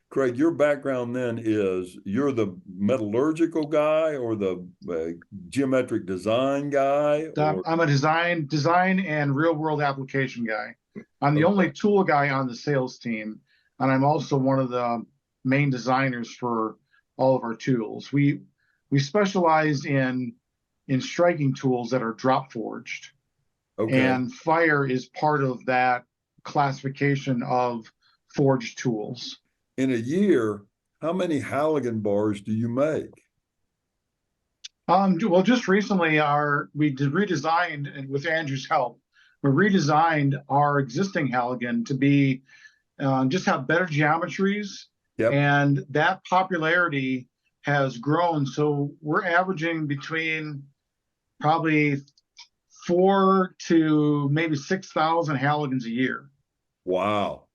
Craig, your background then is you're the metallurgical guy or the geometric design guy, or I'm a design and real world application guy. I'm the okay, only tool guy on the sales team, and I'm also one of the main designers for all of our tools. We specialize in striking tools that are drop forged, okay. and fire is part of that classification of forged tools. In a year, how many Halligan bars do you make? Well, just recently, we did redesigned, and with Andrew's help, we redesigned our existing Halligan to be just have better geometries, Yep. and that popularity has grown. So we're averaging between probably 4 to maybe 6,000 Halligans a year. Wow.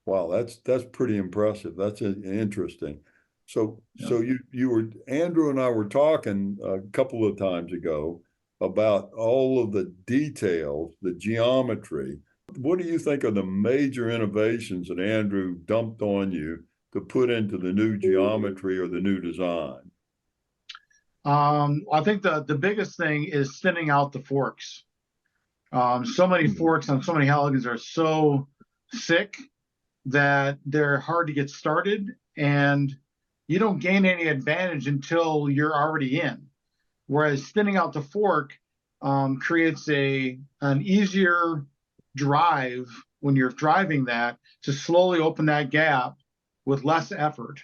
Wow, that's pretty impressive. That's interesting. So Yeah. so you were Andrew and I were talking a couple of times ago about all of the details, the geometry. What do you think are the major innovations that Andrew dumped on you to put into the new geometry or the new design? I think the biggest thing is thinning out the forks. So many Hmm. forks on so many Halligans are so thick that they're hard to get started, and you don't gain any advantage until you're already in. Whereas thinning out the fork creates an easier drive when you're driving that to slowly open that gap with less effort.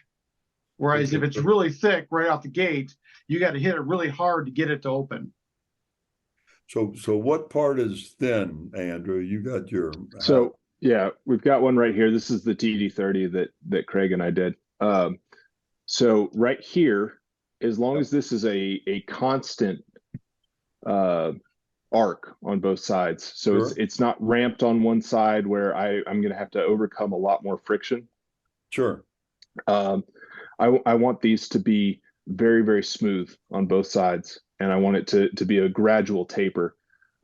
Whereas Okay. if it's really thick right out the gate, you got to hit it really hard to get it to open. So what part is thin, Andrew? You got your how So yeah, we've got one right here. This is the TD-30 that Craig and I did. So right here, as long as this is a constant uh, arc on both sides, so sure, it's not ramped on one side where I'm going to have to overcome a lot more friction. sure. Um, I want these to be very, very smooth on both sides, and I want it to be a gradual taper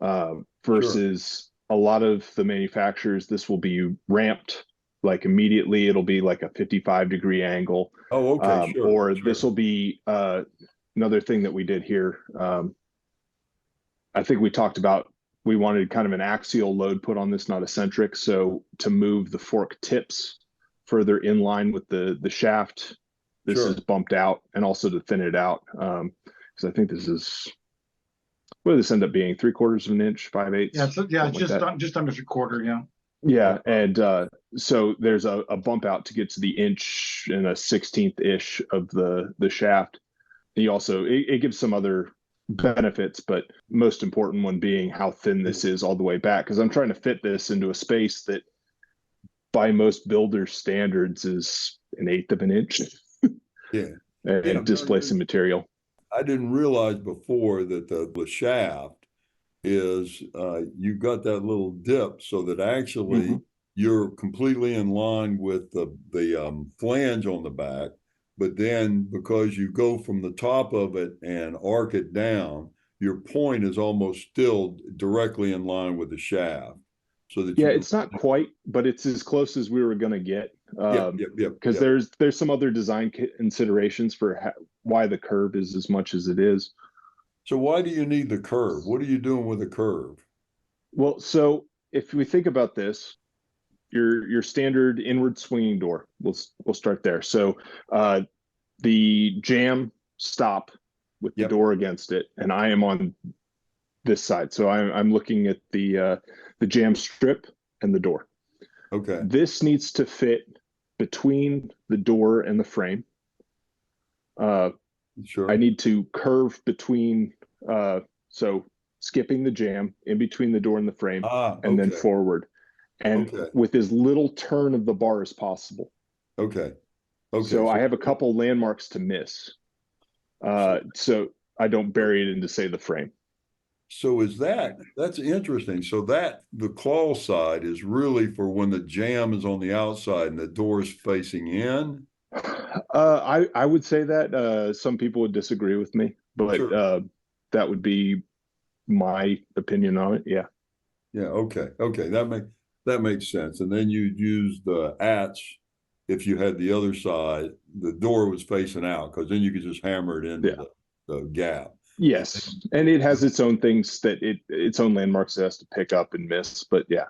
Sure. versus a lot of the manufacturers. This will be ramped like immediately. It'll be like a 55-degree angle, Oh, okay, sure, or this sure. will be another thing that we did here. I think we talked about we wanted kind of an axial load put on this, not eccentric. So to move the fork tips further in line with the shaft, this is Sure. bumped out, and also to thin it out. Because I think this is, what did this end up being? 3/4 of an inch, 5/8, Yeah, something like that. just under a quarter. Yeah. Yeah, and so there's a bump out to get to the inch and a 16th ish of the shaft. He also it gives some other benefits, but most important one being how thin this is all the way back. Because I'm trying to fit this into a space that, by most builders' standards, is an eighth of an inch Yeah. Yeah. and displacing material. I didn't realize before that the shaft is you've got that little dip so that actually Mm-hmm. you're completely in line with the flange on the back, but then because you go from the top of it and arc it down, your point is almost still directly in line with the shaft, so that Yeah, you can. it's not quite, but it's as close as we were going to get. Yep, yep, yep, Because yep. there's some other design considerations for why the curve is as much as it is. So why do you need the curve? What are you doing with the curve? Well, so if we think about this, your standard inward swinging door, we'll start there. So the jam stop with the Yep. door against it, and I am on this side, so I'm looking at the jam strip and the door. Okay. This needs to fit between the door and the frame. Uh, I Sure. need to curve between, so skipping the jam in between the door and the frame, Ah, and then okay. forward, and Okay. with as little turn of the bar as possible. Okay. Okay. So So I have a couple landmarks to miss, so so I don't bury it into, say, the frame. so is that's interesting. So that the claw side is really for when the jam is on the outside and the door is facing in. I would say that some people would disagree with me, but Sure. that would be my opinion on it. Yeah. Yeah. Okay. Okay. That makes sense. And then you use the atch if you had the other side, the door was facing out, because then you could just hammer it into Yeah. the gap. Yes, and it has its own things that its own landmarks it has to pick up and miss. But yeah,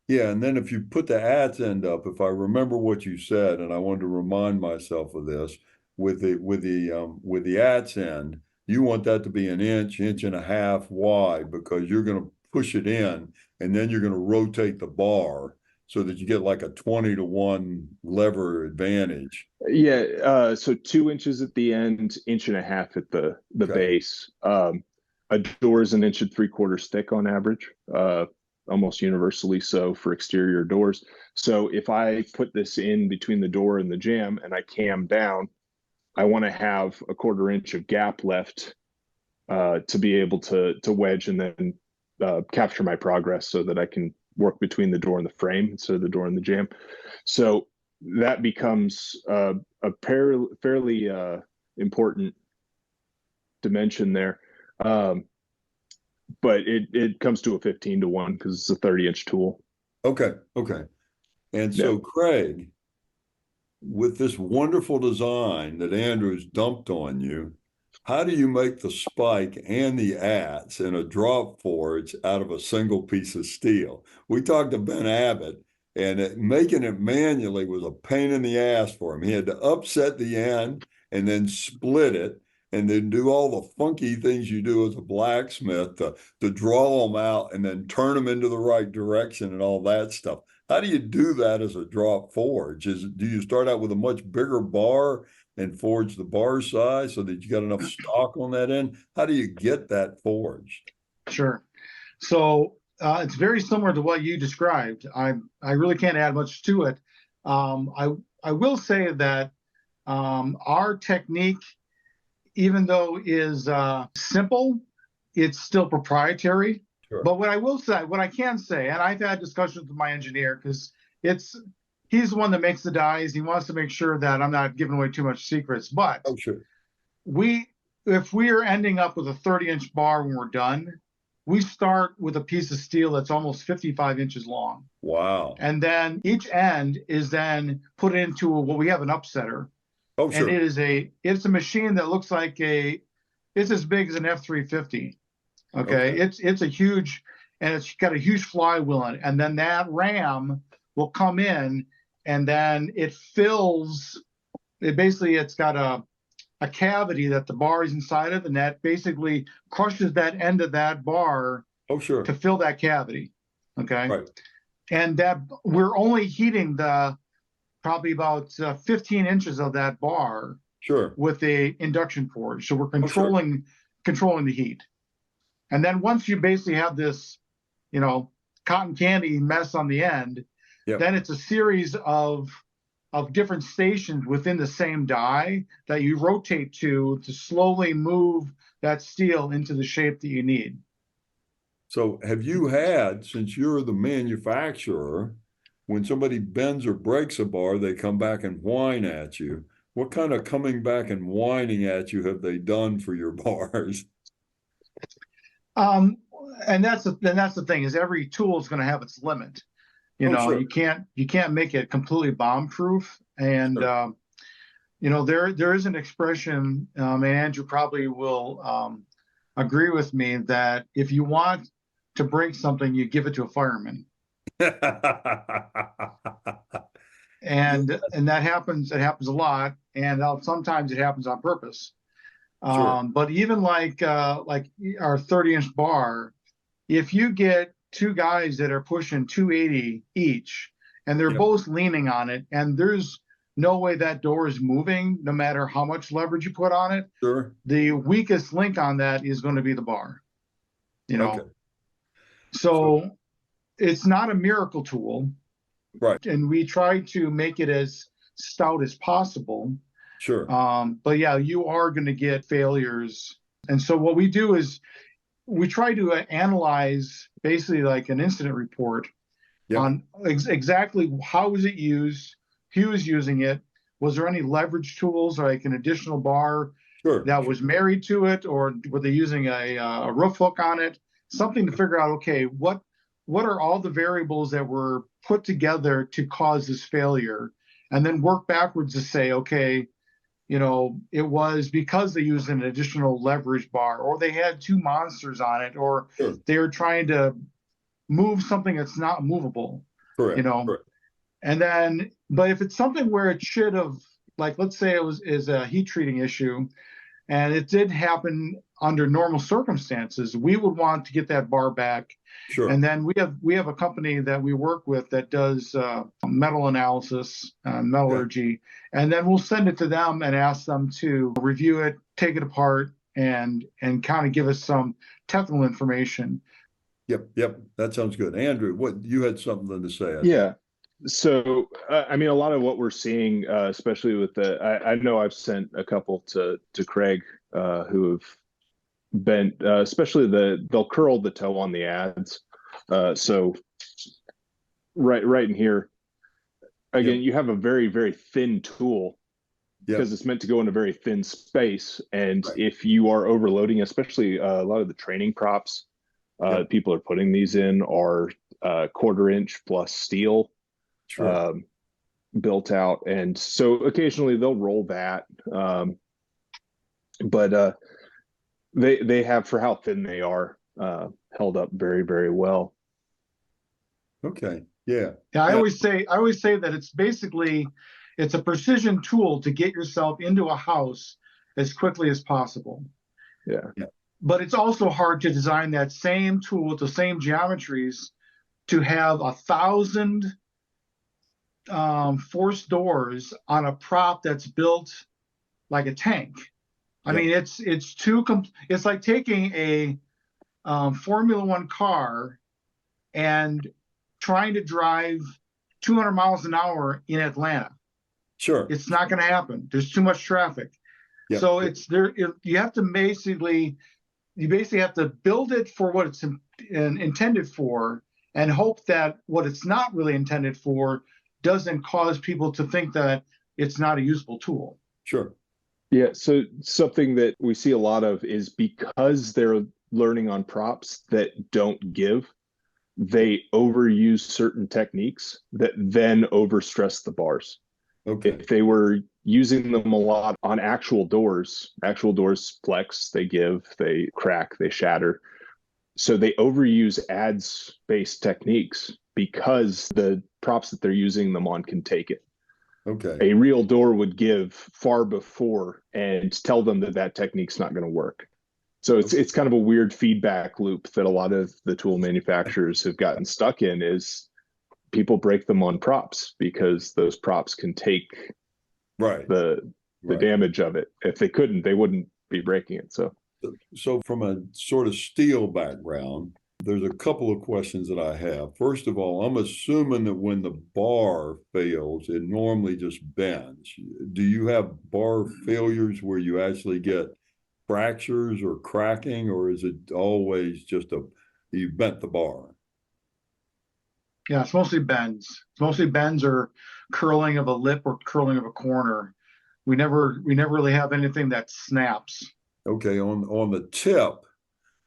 Yeah, and then if you put the adze end up, if I remember what you said, and I wanted to remind myself of this, with the adze end, you want that to be an inch, inch and a half wide, because you're going to push it in, and then you're going to rotate the bar so that you get like a 20-to-1 lever advantage. yeah. So 2 inches at the end, inch and a half at the Okay. base. A door is 1.75 inches thick on average. Almost universally so for exterior doors. So if I put this in between the door and the jamb and I cam down, I want to have a 1/4 inch of gap left to be able to wedge and then capture my progress so that I can work between the door and the frame instead of the door and the jamb. So that becomes a fairly important dimension there. But it comes to a 15-to-1 because it's a 30-inch tool. Okay. And so, Yeah. Craig, with this wonderful design that Andrew's dumped on you, how do you make the spike and the adze in a drop forge out of a single piece of steel? We talked to Ben Abbott, and making it manually was a pain in the ass for him. He had to upset the end and then split it, and then do all the funky things you do as a blacksmith to draw them out and then turn them into the right direction and all that stuff. How do you do that as a drop forge? Do you start out with a much bigger bar and forge the bar size so that you got enough stock on that end? How do you get that forged? Sure. So it's very similar to what you described. I really can't add much to it. I will say that our technique, even though is simple, it's still proprietary. Sure. But what I can say, and I've had discussions with my engineer because he's the one that makes the dies. He wants to make sure that I'm not giving away too much secrets. But Oh, sure. if we are ending up with a 30-inch bar when we're done, we start with a piece of steel that's almost 55 inches long. Wow. And then each end is then put into what we have an upsetter. Oh, sure. And it's a machine that looks like it's as big as an F-350. Okay. It's a huge, and it's got a huge flywheel in it. And then that ram will come in, and then it's got a cavity that the bar is inside of, and that basically crushes that end of that bar. Oh, sure. To fill that cavity. Okay. Right. And that we're only heating probably about 15 inches of that bar. Sure. With a induction forge. So we're controlling the heat. And then once you basically have this, cotton candy mess on the end, then it's a series of different stations within the same die that you rotate to slowly move that steel into the shape that you need. So have you had, since you're the manufacturer, when somebody bends or breaks a bar, they come back and whine at you? What kind of coming back and whining at you have they done for your bars? And that's the thing, is every tool is going to have its limit. Sure. You can't make it completely bomb proof. And Sure. There is an expression, and Andrew probably will agree with me, that if you want to break something, you give it to a fireman. And that happens. It happens a lot, and sometimes it happens on purpose. Sure. But even like our 30-inch bar, if you get two guys that are pushing 280 each, and they're both leaning on it, and there's no way that door is moving, no matter how much leverage you put on it, Sure. the weakest link on that is going to be the bar. Okay. So it's not a miracle tool. Right. And we try to make it as stout as possible. Sure. But yeah, you are going to get failures. And so what we do is we try to analyze basically like an incident report on exactly how was it used, who was using it, was there any leverage tools, like an additional bar that was married to it, or were they using a roof hook on it? Something to figure out, okay, what are all the variables that were put together to cause this failure? and then work backwards to say, okay, it was because they used an additional leverage bar, or they had two monsters on it, or Sure. they were trying to move something that's not movable. Correct. Correct. And then, but if it's something where it should have, like, let's say is a heat treating issue, and it did happen under normal circumstances, we would want to get that bar back. Sure. And then we have a company that we work with that does metal analysis, metallurgy, and then we'll send it to them and ask them to review it, take it apart, and kind of give us some technical information. Yep. That sounds good. Andrew, what you had something to say? Yeah. So, I mean, a lot of what we're seeing, especially with I know I've sent a couple to Craig who have been, especially they'll curl the toe on the ads. So right in here, again, you have a very, very thin tool because it's meant to go in a very thin space. And if you are overloading, especially a lot of the training props people are putting these in are 1/4 inch plus steel. Sure. Built out, and so occasionally they'll roll that, but they have, for how thin they are, held up very, very well. Okay. I always say that it's a precision tool to get yourself into a house as quickly as possible. But it's also hard to design that same tool with the same geometries to have 1,000 forced doors on a prop that's built like a tank. I mean, it's like taking a Formula One car and trying to drive 200 miles an hour in Atlanta. Sure. It's not going to happen. There's too much traffic. So you have to basically have to build it for what it's intended for, and hope that what it's not really intended for doesn't cause people to think that it's not a useful tool. Sure. Yeah. So something that we see a lot of is, because they're learning on props that don't give, they overuse certain techniques that then overstress the bars. Okay. If they were using them a lot on actual doors flex, they give, they crack, they shatter. So they overuse ads-based techniques because the props that they're using them on can take it. Okay. A real door would give far before and tell them that technique's not going to work. So it's kind of a weird feedback loop that a lot of the tool manufacturers have gotten stuck in, is people break them on props because those props can take the damage of it. If they couldn't, they wouldn't be breaking it. So from a sort of steel background, there's a couple of questions that I have. First of all, I'm assuming that when the bar fails, it normally just bends. Do you have bar failures where you actually get fractures or cracking, or is it always just you bent the bar? Yeah, it's mostly bends. It's mostly bends or curling of a lip or curling of a corner. We never really have anything that snaps. Okay, on the tip,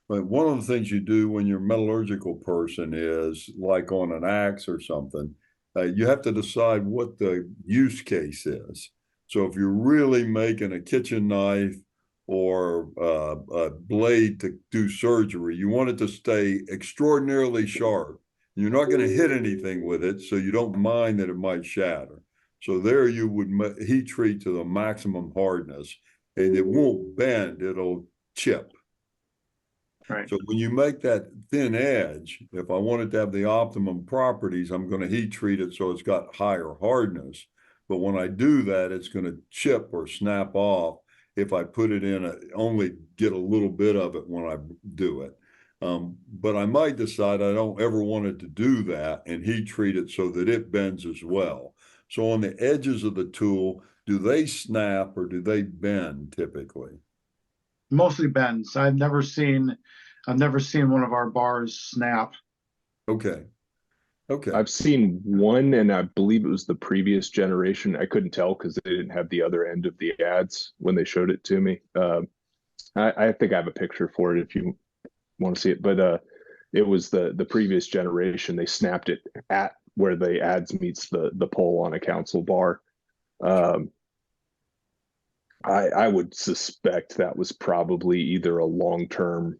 but one of the things you do when you're a metallurgical person is, like on an axe or something, you have to decide what the use case is. So if you're really making a kitchen knife or a blade to do surgery, you want it to stay extraordinarily sharp. You're not going to hit anything with it, so you don't mind that it might shatter. So there you would heat treat to the maximum hardness, and it won't bend, it'll chip. Right. So when you make that thin edge, if I want it to have the optimum properties, I'm going to heat treat it so it's got higher hardness. But when I do that, it's going to chip or snap off if I put it in, only get a little bit of it when I do it. But I might decide I don't ever want it to do that and heat treat it so that it bends as well. So on the edges of the tool, do they snap or do they bend typically? Mostly bends. I've never seen one of our bars snap. Okay. I've seen one, and I believe it was the previous generation. I couldn't tell because they didn't have the other end of the ads when they showed it to me. I think I have a picture for it if you want to see it, but it was the previous generation. They snapped it at where the ads meets the pole on a console bar, Um, I would suspect that was probably either a long-term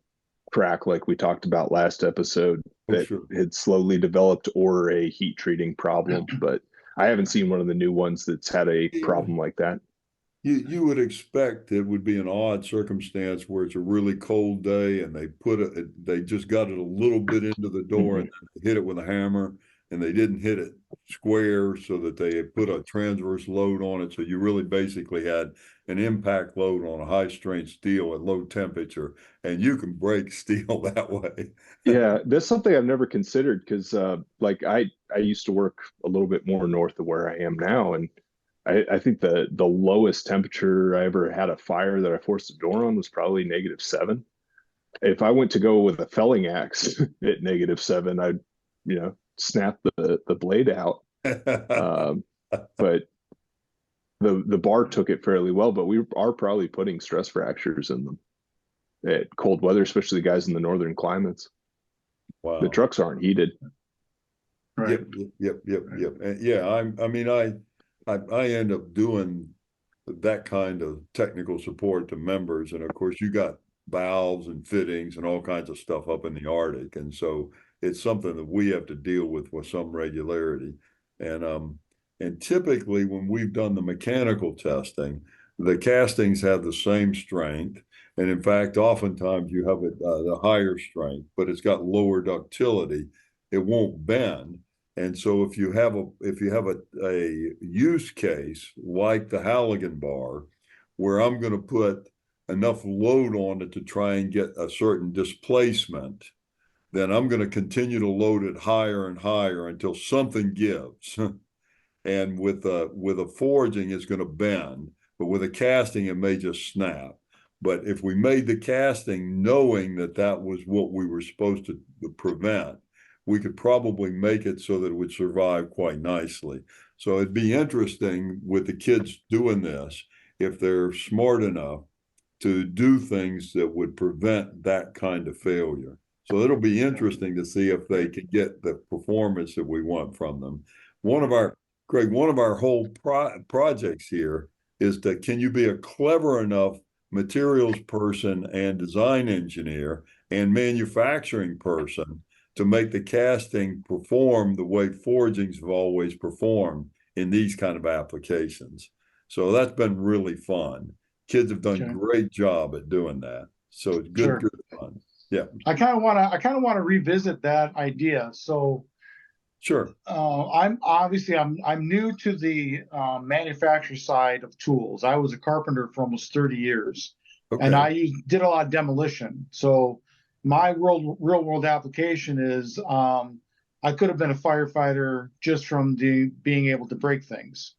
crack, like we talked about last episode, Oh, that sure. had slowly developed, or a heat treating problem. But I haven't seen one of the new ones that's had a problem like that. You would expect it would be an odd circumstance where it's a really cold day and they just got it a little bit into the door and hit it with a hammer, and they didn't hit it square, so that they had put a transverse load on it. So you really basically had an impact load on a high strength steel at low temperature, and you can break steel that way. Yeah, that's something I've never considered, because like I used to work a little bit more north of where I am now, and I think the lowest temperature I ever had a fire that I forced a door on was probably -7. If I went to go with a felling axe at -7, I'd, snap the blade out. Um, but the bar took it fairly well, but we are probably putting stress fractures in them at cold weather, especially the guys in the northern climates. Wow. The trucks aren't heated. Right. Yep. And yeah, I mean, I end up doing that kind of technical support to members, and of course, you got valves and fittings and all kinds of stuff up in the Arctic, and so it's something that we have to deal with some regularity. And typically, when we've done the mechanical testing, the castings have the same strength, and in fact, oftentimes you have the higher strength, but it's got lower ductility. It won't bend. And so if you have a use case like the Halligan bar, where I'm going to put enough load on it to try and get a certain displacement, then I'm going to continue to load it higher and higher until something gives. And with a forging, it's going to bend, but with a casting, it may just snap. But if we made the casting knowing that that was what we were supposed to prevent, we could probably make it so that it would survive quite nicely. So it'd be interesting with the kids doing this, if they're smart enough to do things that would prevent that kind of failure. So it'll be interesting to see if they can get the performance that we want from them. Greg, one of our whole projects here is that, can you be a clever enough materials person and design engineer and manufacturing person to make the casting perform the way forgings have always performed in these kind of applications? So that's been really fun. Kids have done a great job at doing that. So it's good fun. Yeah. I kind of want to revisit that idea. So sure. I'm new to the manufacturer side of tools. I was a carpenter for almost 30 years, and I did a lot of demolition. So my real world application is I could have been a firefighter just from being able to break things.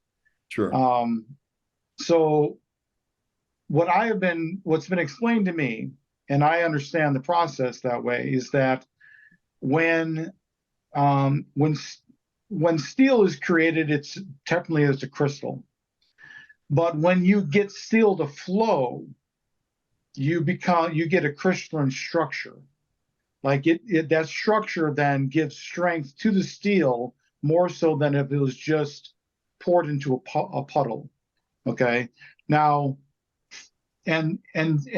Sure. So what's been explained to me, and I understand the process that way, is that when steel is created, it's technically as a crystal. But when you get steel to flow, you get a crystalline structure. Like that structure then gives strength to the steel more so than if it was just poured into a puddle. Okay. Now, and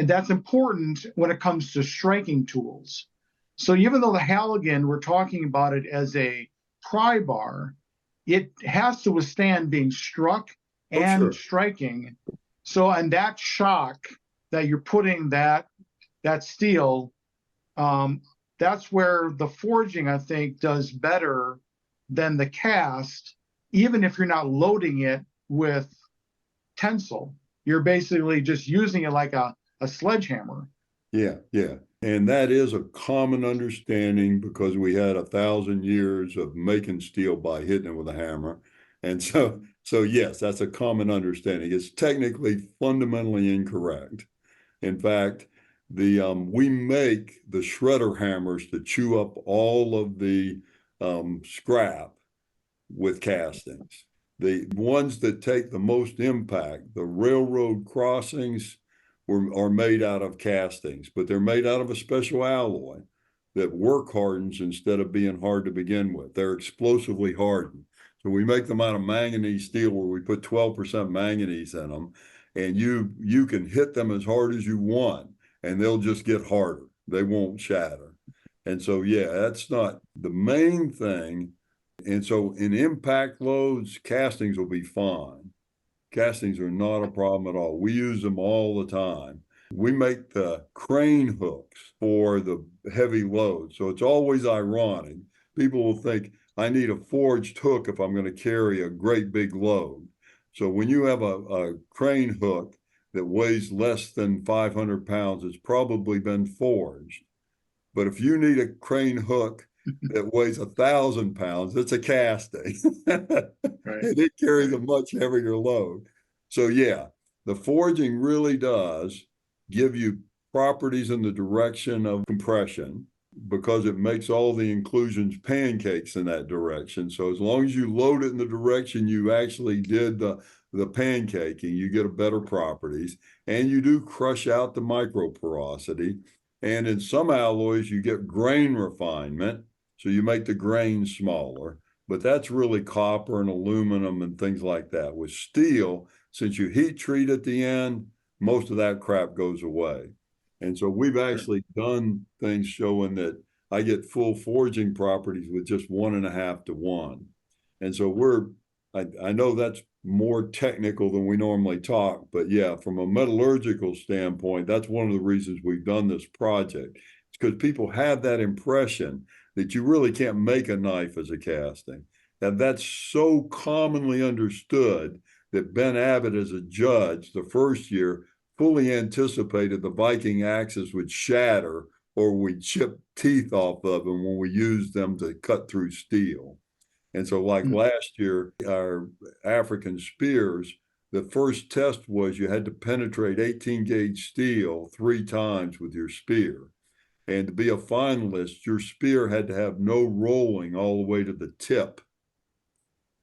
that's important when it comes to striking tools. So even though the Halligan, we're talking about it as a pry bar, it has to withstand being struck and striking. So, and that shock that you're putting that steel, that's where the forging, I think, does better than the cast, even if you're not loading it with tensile. You're basically just using it like a sledgehammer. Yeah. And that is a common understanding, because we had 1,000 years of making steel by hitting it with a hammer. And so yes, that's a common understanding. It's technically fundamentally incorrect. In fact, we make the shredder hammers to chew up all of the scrap with castings. The ones that take the most impact, the railroad crossings, are made out of castings, but they're made out of a special alloy that work hardens instead of being hard to begin with. They're explosively hardened. So we make them out of manganese steel where we put 12% manganese in them, and you can hit them as hard as you want and they'll just get harder. They won't shatter. And so, yeah, that's not the main thing. And so in impact loads, castings will be fine. Castings are not a problem at all. We use them all the time. We make the crane hooks for the heavy loads. So it's always ironic. People will think, I need a forged hook if I'm going to carry a great big load. So when you have a crane hook that weighs less than 500 pounds, it's probably been forged. But if you need a crane hook that weighs 1,000 pounds, it's a casting. Right. And it carries a much heavier load. So yeah, the forging really does give you properties in the direction of compression because it makes all the inclusions pancakes in that direction. So as long as you load it in the direction you actually did the pancaking, you get a better properties, and you do crush out the microporosity. And in some alloys, you get grain refinement. So you make the grain smaller, but that's really copper and aluminum and things like that. With steel, since you heat treat at the end, most of that crap goes away. And so we've actually done things showing that I get full forging properties with just 1.5 to 1. And so I know that's more technical than we normally talk, but yeah, from a metallurgical standpoint, that's one of the reasons we've done this project. It's because people have that impression that you really can't make a knife as a casting. And that's so commonly understood that Ben Abbott, as a judge, the first year, fully anticipated the Viking axes would shatter or we'd chip teeth off of them when we used them to cut through steel. And so like last year, our African spears, the first test was you had to penetrate 18 gauge steel 3 times with your spear. And to be a finalist, your spear had to have no rolling all the way to the tip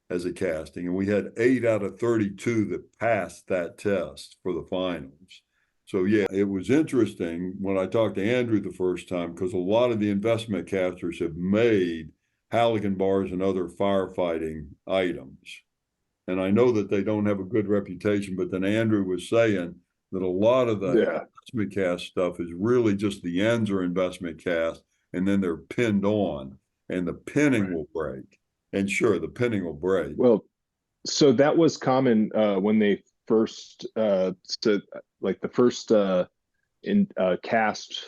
as a casting. And we had 8 out of 32 that passed that test for the finals. So yeah, it was interesting when I talked to Andrew the first time, because a lot of the investment casters have made Halligan bars and other firefighting items. And I know that they don't have a good reputation, but then Andrew was saying that a lot of the investment cast stuff is really just the ends are investment cast, and then they're pinned on, and the pinning will break. And sure, the pinning will break. Well, so that was common when they first, so like the first cast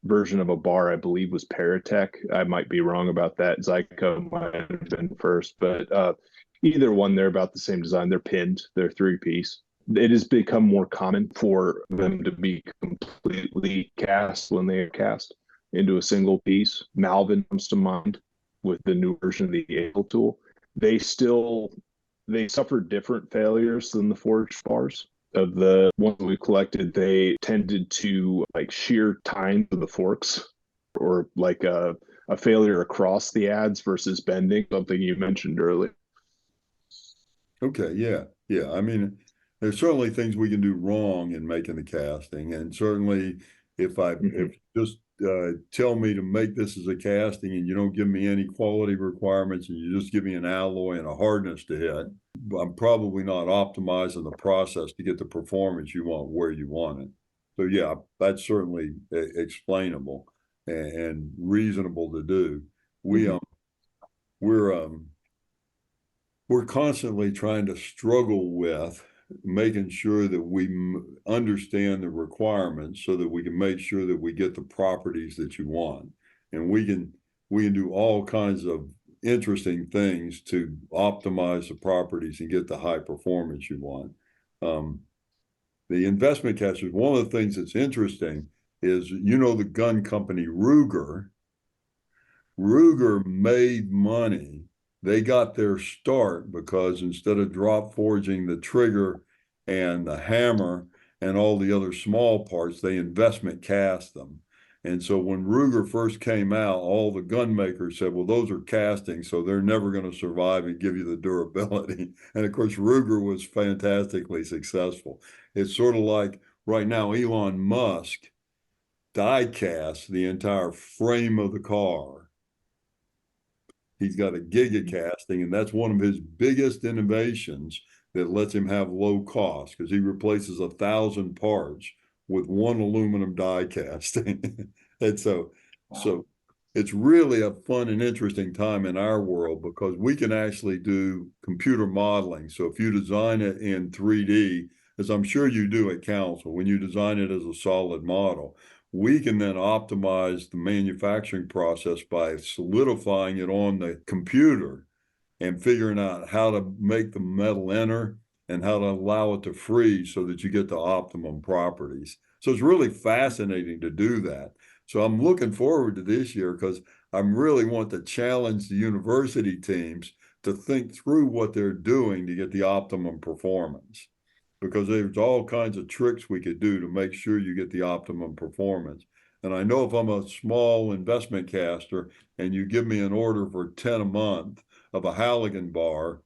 version of a bar, I believe, was Paratech. I might be wrong about that. Zyko might have been first, but either one, they're about the same design. They're pinned. They're 3-piece. It has become more common for them to be completely cast when they are cast into a single piece. Malvin comes to mind with the new version of the Able tool. They suffered different failures than the forged bars. Of the ones we collected, they tended to like shear tine of the forks, or like a failure across the adze versus bending, something you mentioned earlier. Okay, yeah. I mean, there's certainly things we can do wrong in making the casting, and certainly if just tell me to make this as a casting and you don't give me any quality requirements and you just give me an alloy and a hardness to hit, I'm probably not optimizing the process to get the performance you want where you want it. So yeah, that's certainly explainable and reasonable to do. We're constantly trying to struggle with making sure that we understand the requirements so that we can make sure that we get the properties that you want. And we can do all kinds of interesting things to optimize the properties and get the high performance you want. The investment casters, one of the things that's interesting is, the gun company Ruger made money. They got their start because instead of drop forging the trigger and the hammer and all the other small parts, they investment cast them. And so when Ruger first came out, all the gun makers said, well, those are castings, so they're never going to survive and give you the durability. And of course, Ruger was fantastically successful. It's sort of like right now, Elon Musk die cast the entire frame of the car. He's got a gigacasting, and that's one of his biggest innovations that lets him have low cost because he replaces 1,000 parts with one aluminum die casting. And so it's really a fun and interesting time in our world because we can actually do computer modeling. So if you design it in 3D, as I'm sure you do at Council, when you design it as a solid model, we can then optimize the manufacturing process by solidifying it on the computer and figuring out how to make the metal enter and how to allow it to freeze so that you get the optimum properties. So it's really fascinating to do that. So I'm looking forward to this year because I really want to challenge the university teams to think through what they're doing to get the optimum performance. Because there's all kinds of tricks we could do to make sure you get the optimum performance. And I know if I'm a small investment caster and you give me an order for 10 a month of a Halligan bar,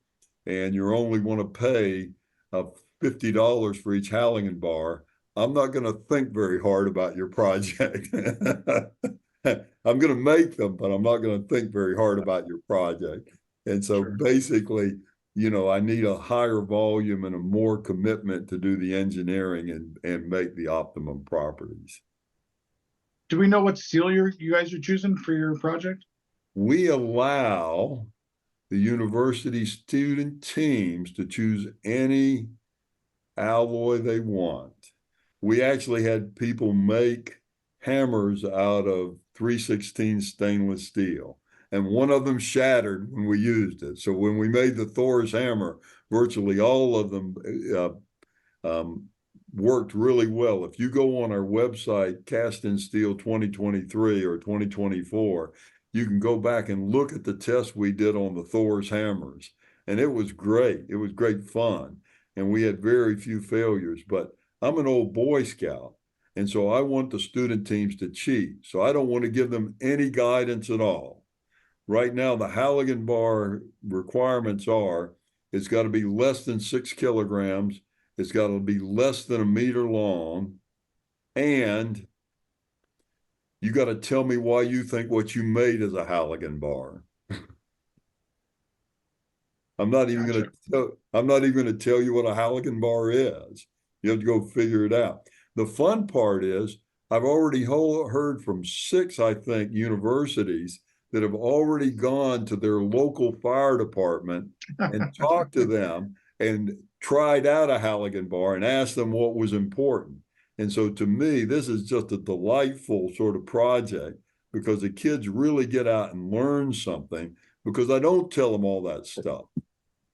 and you only want to pay $50 for each Halligan bar, I'm not going to think very hard about your project. I'm going to make them, but I'm not going to think very hard about your project. And so basically, I need a higher volume and a more commitment to do the engineering and make the optimum properties. Do we know what steel you guys are choosing for your project? We allow the university student teams to choose any alloy they want. We actually had people make hammers out of 316 stainless steel, and one of them shattered when we used it. So when we made the Thor's hammer, virtually all of them worked really well. If you go on our website, Cast in Steel 2023 or 2024, you can go back and look at the tests we did on the Thor's hammers. And it was great. It was great fun. And we had very few failures. But I'm an old Boy Scout. And so I want the student teams to cheat. So I don't want to give them any guidance at all. Right now, the Halligan bar requirements are it's got to be less than 6 kilograms. It's got to be less than 1 meter long. And you got to tell me why you think what you made is a Halligan bar. I'm not even going to tell you what a Halligan bar is. You have to go figure it out. The fun part is I've already heard from 6, I think, universities that have already gone to their local fire department and talked to them and tried out a Halligan bar and asked them what was important. And so to me, this is just a delightful sort of project because the kids really get out and learn something because I don't tell them all that stuff.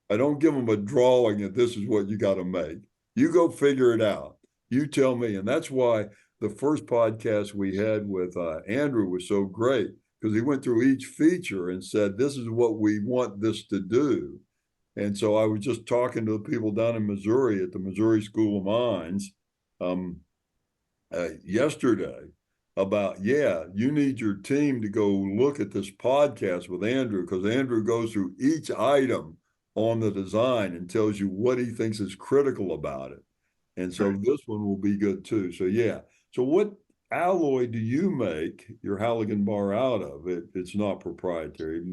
I don't give them a drawing and this is what you got to make. You go figure it out. You tell me. And that's why the first podcast we had with Andrew was so great because he went through each feature and said, this is what we want this to do. And so I was just talking to the people down in Missouri at the Missouri School of Mines yesterday about, you need your team to go look at this podcast with Andrew because Andrew goes through each item on the design and tells you what he thinks is critical about it. And so this one will be good too. So So what alloy do you make your Halligan bar out of? It's not proprietary.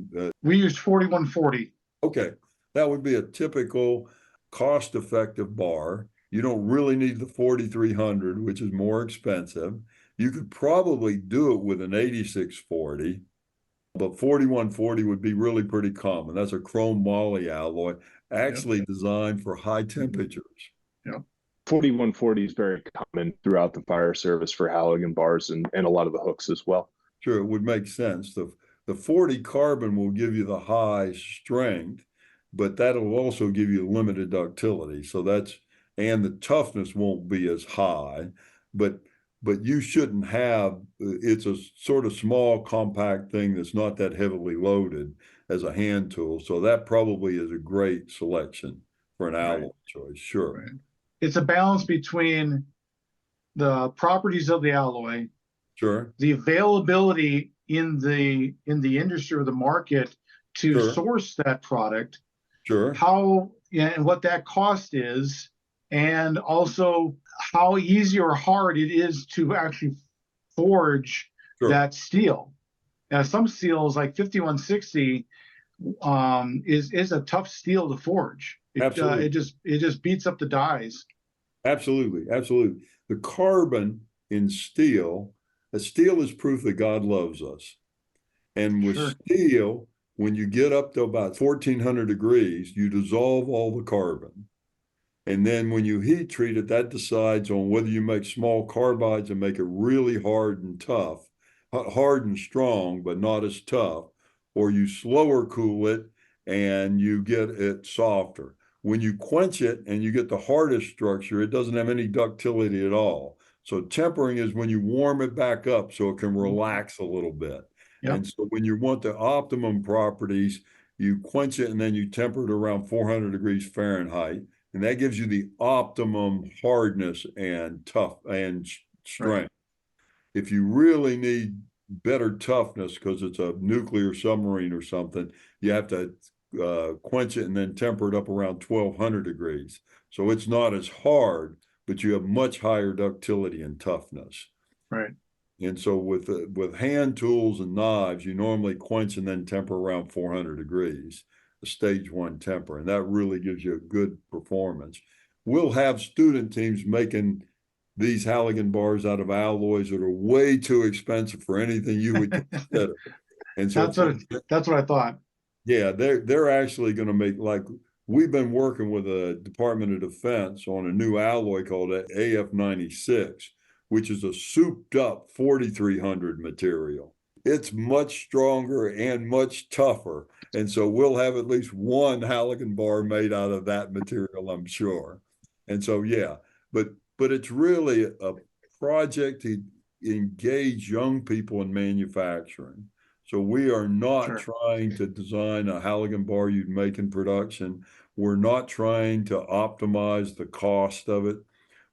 We use 4140. Okay. That would be a typical cost-effective bar. You don't really need the 4300, which is more expensive. You could probably do it with an 8640, but 4140 would be really pretty common. That's a chrome moly alloy, actually designed for high temperatures. 4140 is very common throughout the fire service for Halligan bars and a lot of the hooks as well. Sure, it would make sense. The 40 carbon will give you the high strength, but that'll also give you limited ductility. So and the toughness won't be as high, but you shouldn't have, it's a sort of small compact thing that's not that heavily loaded as a hand tool. So that probably is a great selection for an alloy choice. Sure. Right. It's a balance between the properties of the alloy, the availability in the industry or the market to source that product, how and what that cost is, and also how easy or hard it is to actually forge that steel. Now, some steels like 5160, is a tough steel to forge. Absolutely. It just beats up the dies. Absolutely. Absolutely. The carbon in steel, steel is proof that God loves us. And with Sure. steel, when you get up to about 1400 degrees, you dissolve all the carbon. And then when you heat treat it, that decides on whether you make small carbides and make it really hard and tough, hard and strong, but not as tough, or you slower cool it and you get it softer. When you quench it and you get the hardest structure, it doesn't have any ductility at all. So tempering is when you warm it back up so it can relax a little bit. Yep. And so when you want the optimum properties, you quench it and then you temper it around 400 degrees Fahrenheit. And that gives you the optimum hardness and tough and strength. Right. If you really need better toughness because it's a nuclear submarine or something, you have to quench it and then temper it up around 1200 degrees. So it's not as hard, but you have much higher ductility and toughness. Right. And so with hand tools and knives, you normally quench and then temper around 400 degrees, the stage one temper, and that really gives you a good performance. We'll have student teams making these Halligan bars out of alloys that are way too expensive for anything you would consider. And so that's what I thought. Yeah, they're actually going to make, like, we've been working with the Department of Defense on a new alloy called AF96, which is a souped up 4300 material. It's much stronger and much tougher. And so we'll have at least one Halligan bar made out of that material, I'm sure. And so, yeah, but it's really a project to engage young people in manufacturing. So we are not trying to design a Halligan bar you'd make in production. We're not trying to optimize the cost of it.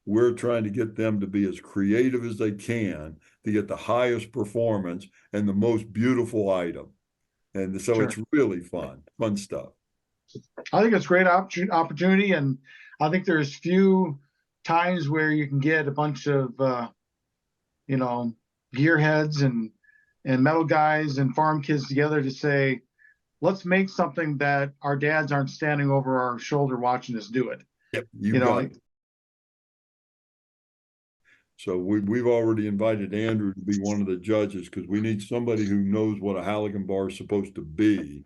We're trying to get them to be as creative as they can to get the highest performance and the most beautiful item. And so it's really fun stuff. I think it's a great opportunity, and I think there's few times where you can get a bunch of gearheads and metal guys and farm kids together to say, let's make something that our dads aren't standing over our shoulder watching us do it. Yep, you got it. So we've already invited Andrew to be one of the judges because we need somebody who knows what a Halligan bar is supposed to be.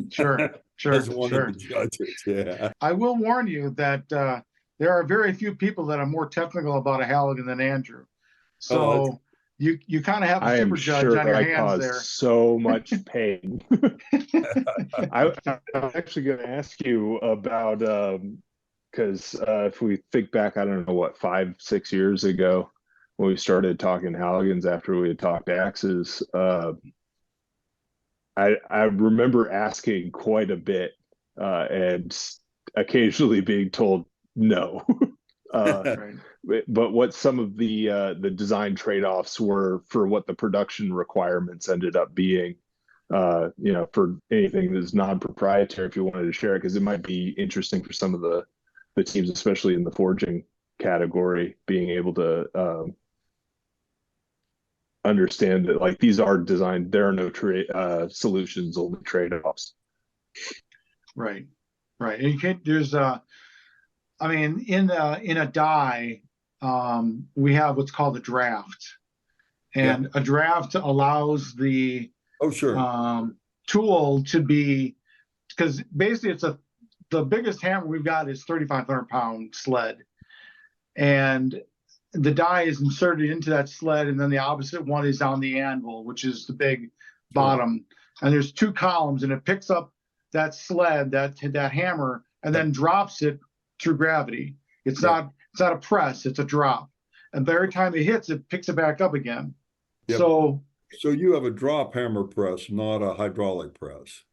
Sure. As one of the judges, yeah. I will warn you that there are very few people that are more technical about a Halligan than Andrew. So you kind of have a super judge on your hands there. So much pain. I'm actually going to ask you about because if we think back, I don't know what, 5-6 years ago when we started talking Halligans after we had talked axes, I remember asking quite a bit and occasionally being told no. But what some of the design trade-offs were for what the production requirements ended up being, for anything that's non-proprietary, if you wanted to share it, because it might be interesting for some of the teams, especially in the forging category, being able to understand that, like, these are designed, there are no solutions, only trade-offs. Right. And you can't, there's in a die, we have what's called a draft, and a draft allows the tool to be, because basically the biggest hammer we've got is 3,500-pound sled, and the die is inserted into that sled, and then the opposite one is on the anvil, which is the big bottom, and there's two columns, and it picks up that sled, that hammer, and then drops it through gravity. It's not a press, it's a drop, and every time it hits, it picks it back up again. So you have a drop hammer press, not a hydraulic press.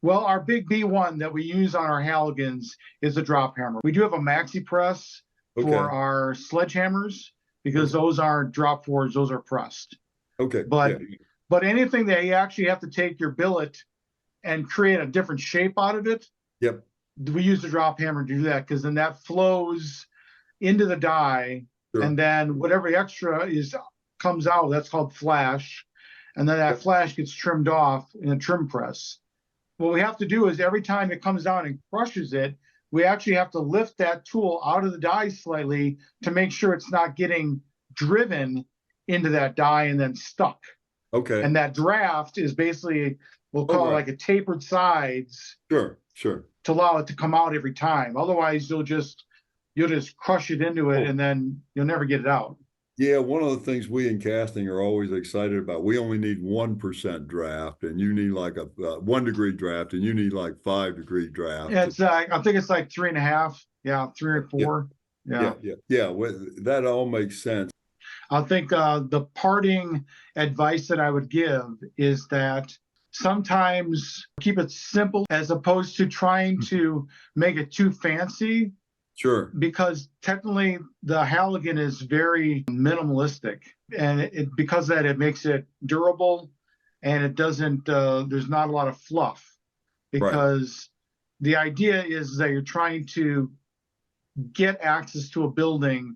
Well, our big B1 that we use on our Halligans is a drop hammer. We do have a maxi press for our sledgehammers, because those aren't drop forged, those are pressed. But anything that you actually have to take your billet and create a different shape out of it, we use the drop hammer to do that, because then that flows into the die, and then whatever extra comes out, that's called flash, and then that flash gets trimmed off in a trim press. what we have to do is every time it comes down and crushes it, we actually have to lift that tool out of the die slightly to make sure it's not getting driven into that die and then stuck. Okay. And that draft is basically, we'll call it like a tapered sides. Sure. To allow it to come out every time. Otherwise, you'll just crush it into it, and then you'll never get it out. Yeah, one of the things we in casting are always excited about, we only need 1% draft, and you need like a 1 degree draft, and you need like 5 degree draft. Yeah, it's I think it's like 3.5. Yeah, 3 or 4. Yeah. Well, that all makes sense. I think the parting advice that I would give is that sometimes keep it simple as opposed to trying to make it too fancy. Sure. Because technically the Halligan is very minimalistic, and because of that it makes it durable, and it doesn't there's not a lot of fluff, because the idea is that you're trying to get access to a building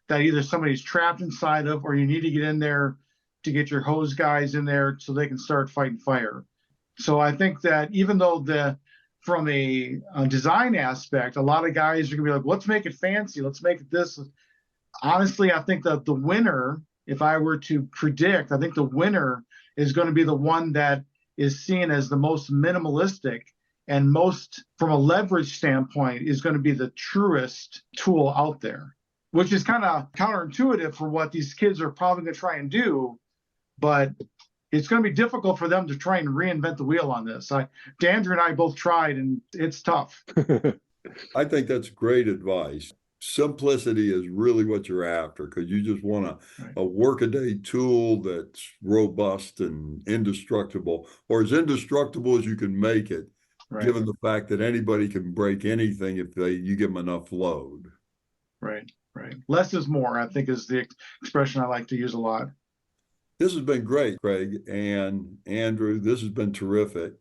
that either somebody's trapped inside of, or you need to get in there to get your hose guys in there so they can start fighting fire. So I think that even though from a design aspect, a lot of guys are gonna be like, let's make it fancy, let's make it this. Honestly, I think that the winner, if I were to predict, I think the winner is going to be the one that is seen as the most minimalistic and most, from a leverage standpoint, is going to be the truest tool out there, which is kind of counterintuitive for what these kids are probably going to try and do. But it's going to be difficult for them to try and reinvent the wheel on this. Dandrew and I both tried, and it's tough. I think that's great advice. Simplicity is really what you're after, because you just want a workaday tool that's robust and indestructible, or as indestructible as you can make it, given the fact that anybody can break anything if you give them enough load. Right. Less is more, I think, is the expression I like to use a lot. This has been great, Craig and Andrew. This has been terrific.